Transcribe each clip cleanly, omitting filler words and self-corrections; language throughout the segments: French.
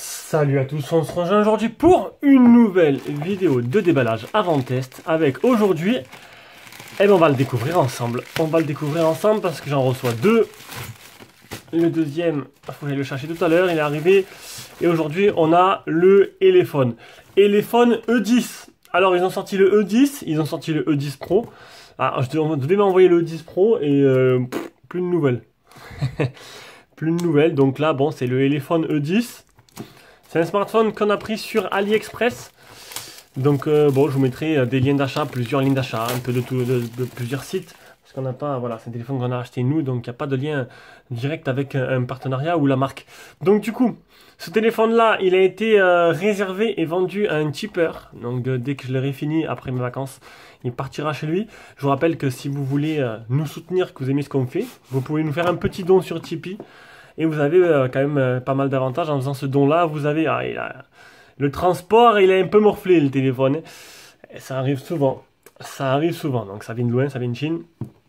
Salut à tous, on se rejoint aujourd'hui pour une nouvelle vidéo de déballage avant test avec aujourd'hui, on va le découvrir ensemble. On va le découvrir ensemble parce que j'en reçois deux. Le deuxième, il faut que j'aille le chercher tout à l'heure, il est arrivé. Et aujourd'hui, on a le Elephone. Elephone E10. Alors, ils ont sorti le E10, ils ont sorti le E10 Pro. Ah, on devait m'envoyer le E10 Pro et plus de nouvelles. Plus de nouvelles, donc là, bon, c'est le Elephone E10. C'est un smartphone qu'on a pris sur AliExpress. Donc bon, je vous mettrai des liens d'achat, plusieurs lignes d'achat, un peu de plusieurs sites. Parce qu'on n'a pas, voilà, c'est un téléphone qu'on a acheté nous, donc il n'y a pas de lien direct avec un partenariat ou la marque. Donc du coup, ce téléphone-là, il a été réservé et vendu à un tipeur. Donc dès que je l'aurai fini après mes vacances, il partira chez lui. Je vous rappelle que si vous voulez nous soutenir, que vous aimez ce qu'on fait, vous pouvez nous faire un petit don sur Tipeee. Et vous avez quand même pas mal d'avantages en faisant ce don-là. Vous avez le transport, il est un peu morflé le téléphone. Et ça arrive souvent. Ça arrive souvent. Donc ça vient de loin, ça vient de Chine.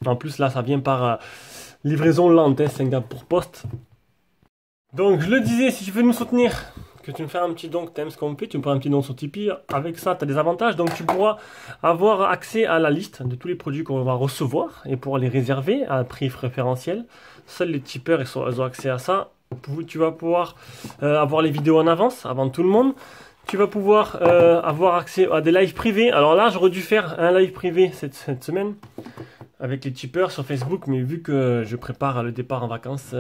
En plus là, ça vient par livraison lente, 5 pour poste. Donc je le disais, si tu veux nous soutenir, que tu me fais un petit don, que tu aimes ce qu'on fait, tu me prends un petit don sur Tipeee. Avec ça, tu as des avantages. Donc tu pourras avoir accès à la liste de tous les produits qu'on va recevoir et pouvoir les réserver à un prix préférentiel. Seuls les tipeurs ils ont accès à ça. Tu vas pouvoir avoir les vidéos en avance, avant tout le monde. Tu vas pouvoir avoir accès à des lives privés. Alors là, j'aurais dû faire un live privé cette semaine avec les tipeurs sur Facebook. Mais vu que je prépare le départ en vacances,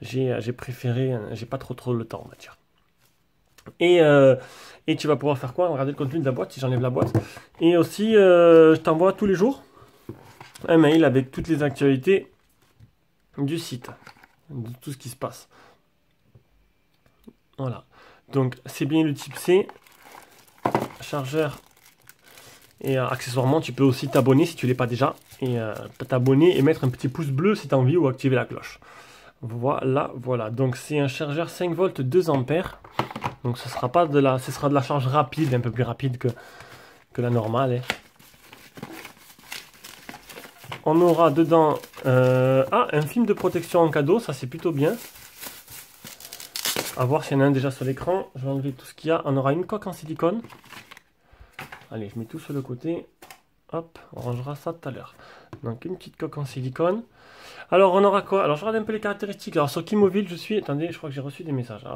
j'ai préféré, j'ai pas trop le temps, on va dire. Et tu vas pouvoir faire quoi? Regarder le contenu de la boîte, si j'enlève la boîte. Et aussi, je t'envoie tous les jours un mail avec toutes les actualités du site, de tout ce qui se passe. Voilà. Donc, c'est bien le type C, chargeur. Et accessoirement, tu peux aussi t'abonner si tu ne l'es pas déjà. Et t'abonner et mettre un petit pouce bleu si tu as envie ou activer la cloche. Voilà. Donc, c'est un chargeur 5 volts 2 ampères. Donc, ce sera de la charge rapide, un peu plus rapide que la normale. Hein. On aura dedans un film de protection en cadeau, ça c'est plutôt bien. A voir s'il y en a un déjà sur l'écran. Je vais enlever tout ce qu'il y a. On aura une coque en silicone. Allez, je mets tout sur le côté. Hop, on rangera ça tout à l'heure. Donc une petite coque en silicone. Alors on aura quoi? Alors je regarde un peu les caractéristiques. Alors sur Kimobile, je suis... Attendez, je crois que j'ai reçu des messages.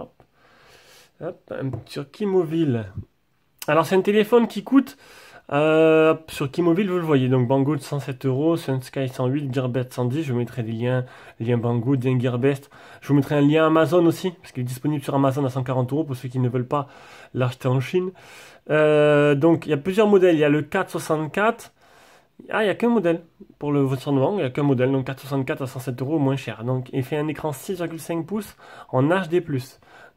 Hop, sur Kimobile. Alors c'est un téléphone qui coûte... sur Kimobile, vous le voyez, donc Banggood 107 €, Sunsky 108, Gearbest 110. Je vous mettrai des liens Banggood, liens Gearbest. Je vous mettrai un lien Amazon aussi, parce qu'il est disponible sur Amazon à 140 € pour ceux qui ne veulent pas l'acheter en Chine. Donc il y a plusieurs modèles. Il y a le 464. Ah, il n'y a qu'un modèle pour le Volkswagen, il n'y a qu'un modèle, donc 464 à 107 € moins cher. Donc il fait un écran 6,5 pouces en HD+.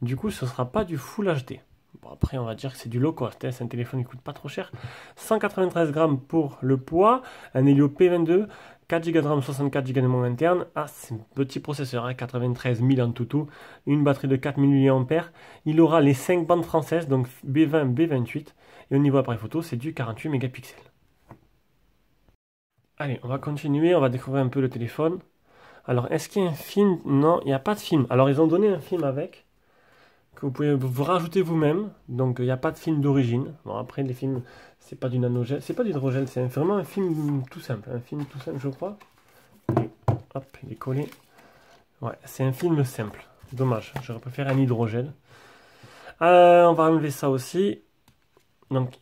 Du coup, ce ne sera pas du Full HD. Bon, après, on va dire que c'est du low cost, hein. C'est un téléphone qui coûte pas trop cher. 193 grammes pour le poids, un Helio P22, 4 Go de RAM, 64 Go de mémoire interne. Ah, c'est un petit processeur, hein, 93 000 en tout, une batterie de 4000 mAh. Il aura les 5 bandes françaises, donc B20, B28. Et au niveau appareil photo, c'est du 48 mégapixels. Allez, on va continuer, on va découvrir un peu le téléphone. Alors, est-ce qu'il y a un film? Non, il n'y a pas de film. Alors, ils ont donné un film avec, que vous pouvez vous rajouter vous-même. Donc il n'y a pas de film d'origine. Bon, après les films, c'est pas du nanogel, c'est pas du hydrogel, c'est vraiment un film tout simple. Un film tout simple, je crois. Et, hop, il est collé. Ouais, c'est un film simple. Dommage, j'aurais préféré un hydrogel. On va enlever ça aussi. Donc,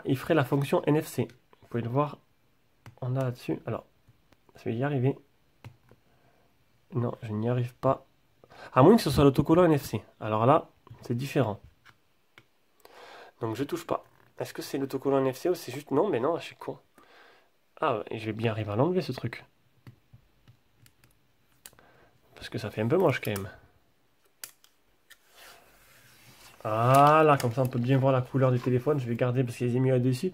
il ferait la fonction NFC. Vous pouvez le voir. On a là-dessus. Alors, je vais y arriver. Non, je n'y arrive pas. À moins que ce soit l'autocollant NFC. Alors là, c'est différent. Donc je touche pas. Est-ce que c'est l'autocollant NFC ou c'est juste... Non, mais non, je suis con. Ah, et je vais bien arriver à l'enlever ce truc. Parce que ça fait un peu moche quand même. Voilà, comme ça on peut bien voir la couleur du téléphone. Je vais garder parce qu'il y a des mieux dessus.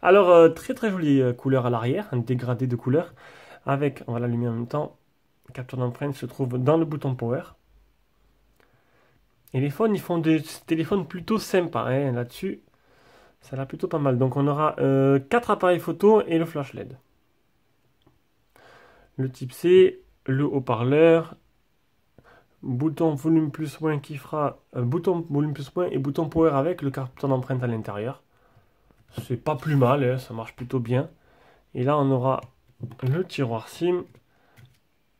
Alors, très très jolie couleur à l'arrière, un dégradé de couleur. Avec, on va l'allumer en même temps, capture d'empreinte se trouve dans le bouton Power. Et les phones, ils font des téléphones plutôt sympas, hein, là-dessus. Ça a l'air plutôt pas mal. Donc on aura 4 appareils photo et le flash LED. Le type C, le haut-parleur, bouton volume plus moins qui fera bouton volume plus moins et bouton power avec le capteur d'empreinte à l'intérieur. C'est pas plus mal, hein, ça marche plutôt bien. Et là on aura le tiroir SIM.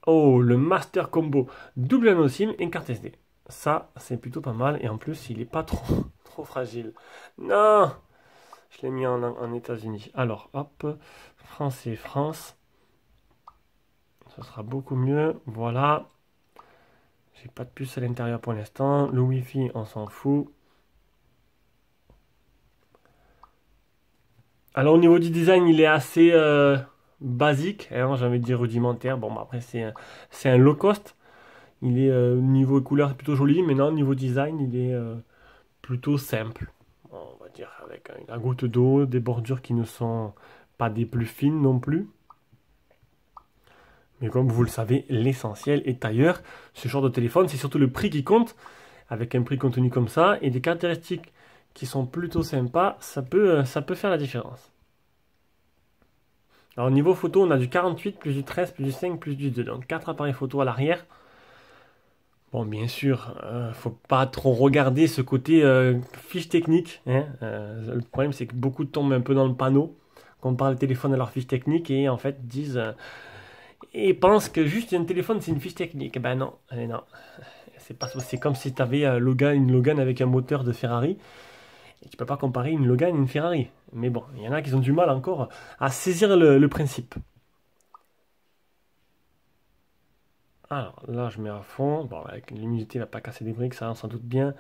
Oh, le Master Combo double anneau SIM et une carte SD. Ça, c'est plutôt pas mal. Et en plus, il est pas trop fragile. Non! Je l'ai mis en États-Unis. Alors, hop, France et France. Ça sera beaucoup mieux. Voilà. J'ai pas de puce à l'intérieur pour l'instant. Le Wi-Fi, on s'en fout. Alors, au niveau du design, il est assez basique. Hein, j'ai envie de dire rudimentaire. Bon, bah, après, c'est un low cost. Il est niveau couleur plutôt joli. Mais non, niveau design, il est plutôt simple. On va dire avec une goutte d'eau, des bordures qui ne sont pas des plus fines non plus. Mais comme vous le savez, l'essentiel est ailleurs. Ce genre de téléphone, c'est surtout le prix qui compte. Avec un prix contenu comme ça et des caractéristiques qui sont plutôt sympas, ça peut faire la différence. Alors au niveau photo, on a du 48, plus du 13, plus du 5, plus du 2. Donc 4 appareils photo à l'arrière. Bon, bien sûr, faut pas trop regarder ce côté fiche technique, hein. Le problème, c'est que beaucoup tombent un peu dans le panneau quand on parle téléphone à leur fiche technique et en fait disent et pensent que juste un téléphone c'est une fiche technique. Ben non, non. C'est comme si tu avais une Logan avec un moteur de Ferrari et tu peux pas comparer une Logan et une Ferrari. Mais bon, il y en a qui ont du mal encore à saisir le principe. Alors là, je mets à fond. Bon, avec l'humidité, il va pas casser des briques, ça on s'en doute bien.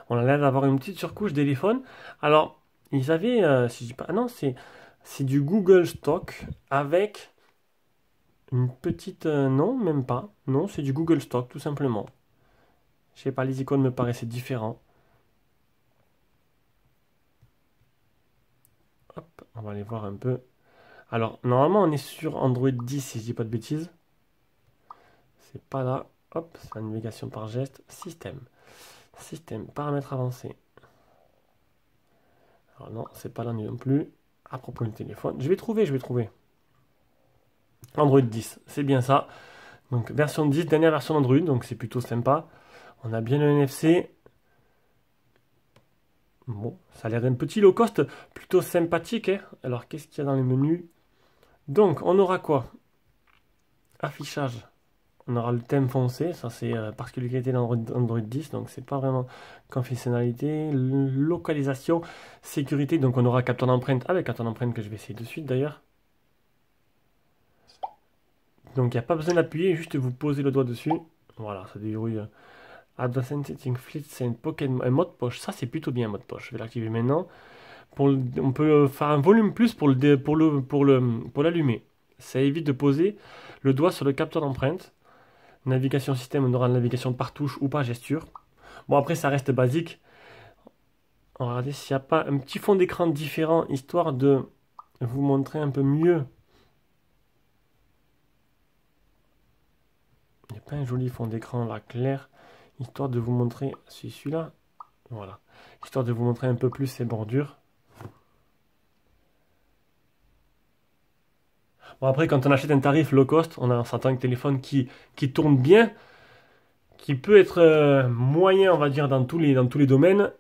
On a l'air d'avoir une petite surcouche d'éléphone. Alors, ils avaient, si je dis pas, ah non, c'est du Google Stock avec une petite, non, même pas. Non, c'est du Google Stock, tout simplement. Je sais pas, les icônes me paraissaient différents. Hop, on va aller voir un peu. Alors, normalement, on est sur Android 10, si je dis pas de bêtises. C'est pas là. Hop, c'est la navigation par geste. Système. Système, paramètres avancés. Alors non, c'est pas là non plus. À propos du téléphone. Je vais trouver. Android 10, c'est bien ça. Donc version 10, dernière version d'Android, donc c'est plutôt sympa. On a bien le NFC. Bon, ça a l'air d'un petit low cost plutôt sympathique, hein. Alors qu'est-ce qu'il y a dans les menus? Donc on aura quoi? Affichage. On aura le thème foncé, ça c'est particularité d'Android 10, donc c'est pas vraiment confessionnalité, localisation, sécurité, donc on aura capteur d'empreinte avec capteur d'empreinte que je vais essayer de suite d'ailleurs. Donc il n'y a pas besoin d'appuyer, juste vous posez le doigt dessus. Voilà, ça déverrouille. Advanced Setting Fleet, c'est un mode poche. Ça c'est plutôt bien un mode poche. Je vais l'activer maintenant. On peut faire un volume plus pour l'allumer. Ça évite de poser le doigt sur le capteur d'empreinte. Navigation système, on aura la navigation par touche ou par gesture. Bon, après, ça reste basique. On va regarder s'il n'y a pas un petit fond d'écran différent, histoire de vous montrer un peu mieux. Il n'y a pas un joli fond d'écran là, clair, histoire de vous montrer celui-là. Voilà. Histoire de vous montrer un peu plus ces bordures. Bon, après, quand on achète un tarif low cost, on s'attend à un téléphone qui tourne bien, qui peut être moyen, on va dire, dans tous les domaines.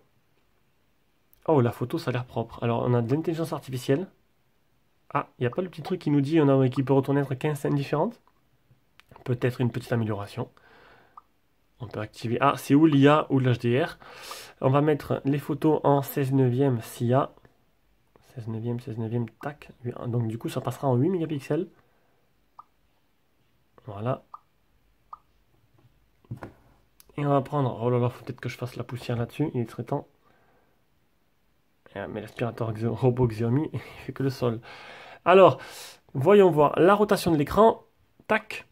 Oh, la photo, ça a l'air propre. Alors, on a de l'intelligence artificielle. Ah, il n'y a pas le petit truc qui nous dit qu'il peut retourner entre 15 scènes différentes. Peut-être une petite amélioration. On peut activer. Ah, c'est ou l'IA ou l'HDR. On va mettre les photos en 16 neuvième SIA. 16 neuvième, 16 neuvième, tac. Donc, du coup, ça passera en 8 mégapixels. Voilà. Et on va prendre. Oh là là, faut peut-être que je fasse la poussière là-dessus. Il est très temps. Mais l'aspirateur robot Xiaomi, il fait que le sol. Alors, voyons voir la rotation de l'écran. Tac.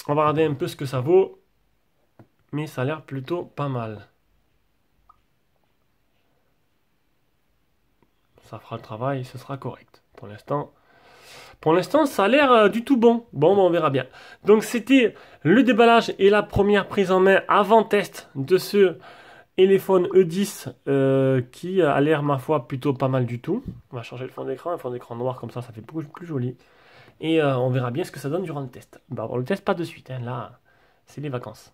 On va regarder un peu ce que ça vaut. Mais ça a l'air plutôt pas mal. Ça fera le travail, ce sera correct. Pour l'instant, Pour l'instant, ça a l'air du tout bon. Bon, on verra bien. Donc, c'était le déballage et la première prise en main avant test de ce Elephone E10 qui a l'air, ma foi, plutôt pas mal du tout. On va changer le fond d'écran. Un fond d'écran noir comme ça fait beaucoup plus joli. Et on verra bien ce que ça donne durant le test. Bah, bon, le test, pas de suite. Hein. Là, c'est les vacances.